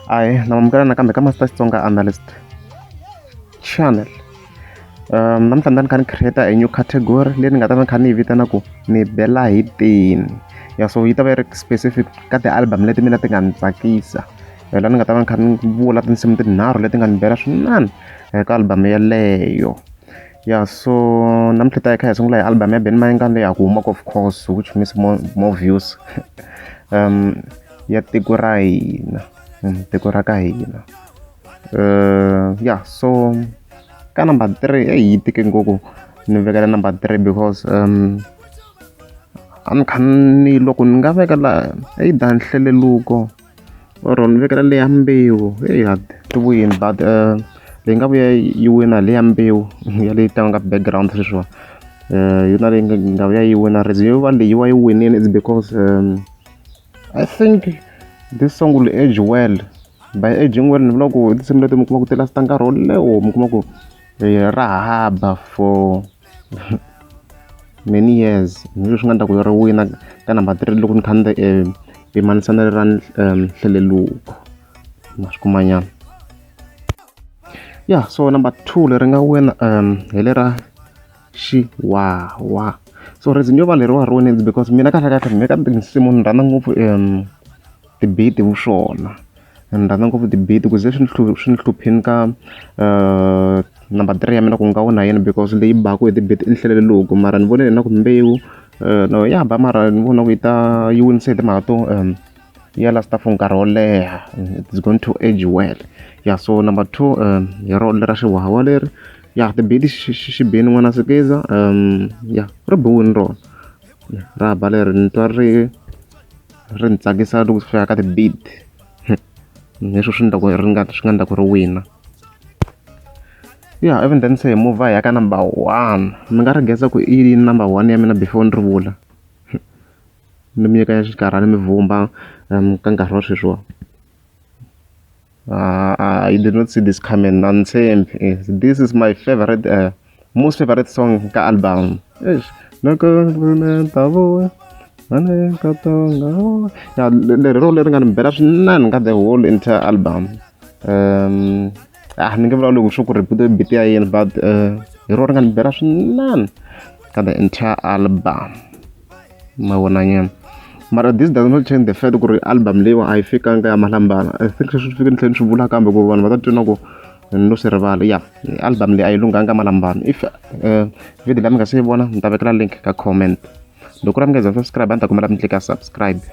Hi, namamukela nakambe ka Master Xitsonga Analyst channel. Namuntlha ni kha ni create a new category leyi ni nga ta va ni kha ni yi vitana ku ni bela hi tini. So yi ta va yi ri specific ka ti-album leti mina ti nga ni tsakisa. Laha ni nga ta va ni kha ni vula tinsimu tinharhu leti nga ni bela swinene ka album yeleyo. So namuntlha ta hi kha hi sungula hi album ya Benny Mayengani leyi ya ku humaka of course, which means more views. Ya tiko ra hina, tiko ra ka hina. So ka number 3 yi tike ngopfu ni vekela number 3 because a ni kha ni loko ni nga veka laha yi da nhleleluko or ni vekela leya mbewu tiwini but leyi nga vuya yi wina leya mbewu ya leyi tlangaka background sweswiwa yona leyi nga vuya yi wina reason yo va leyi wa yi winini is because I think this song will age well. By aging well ni vula ku tinsimu leti mi kuma ku ti last nkarhi wo leha, mi kuma ku ra haba for many years. Hi leswi nga endla ku ri wina ka number 3 loko ni kha ni pimanisa na ra nhleleluko ma swi kuma nyana. So number 2 leri nga wina hi le ra Xiwawa. So reason yo va leriwa ri winini because mina kahle mi ka tinsimu ni rhandza ngopfu ti-beat vu swona. Ni rhandza ngopfu ti-beat ku ze swi ni hluphini ka number 3 ya mina ku nga wina yini because leyi baka hi ti-beat i nhleleluko, mara ni vonile na ku mbewu no ya ba mara ni vona ku yi winise hi timhaka to ya last for nkarhi wo leha, it's going to age well. So number 2 hi rona lera Xiwawa leri ti-beat xi bini n'wana Sikiza ri biwini rona ra ba leri ni twa ri ni tsakisa loko swi fika ka ti-beat. Leswi swi endla ku swi nga endla ku ri wina. Even then se hi move hi ya ka number 1, mi nga ri geza ku i number 1 ya mina before ni ri vula. Ni mi nyika ya xikarhana mi vumba ka nkarhi wa sweswiwa. I did not see this coming. This is my favorite most favorite song ka album. Leri nga ni bela swinene ka the whole entire album. Ni nge vulavuli swo ku repeat beat ya yini but hi rona ri nga ni bela swinene ka the entire album. Ma vona nyana. Mara this does not change the fact ku ri album leyiwa a yi fikanga ya malambana. I think swi fike ni tlhela ni swi vula kambe ku vanhu va ta twina ku no swi rivala. Album leyi a yi lunghanga malambana. If video leyi mi nga se yi vona ni ta vekela link ka comment. Loko ra mi nga za subscribe a ni ta kombela mi tlika subscribe.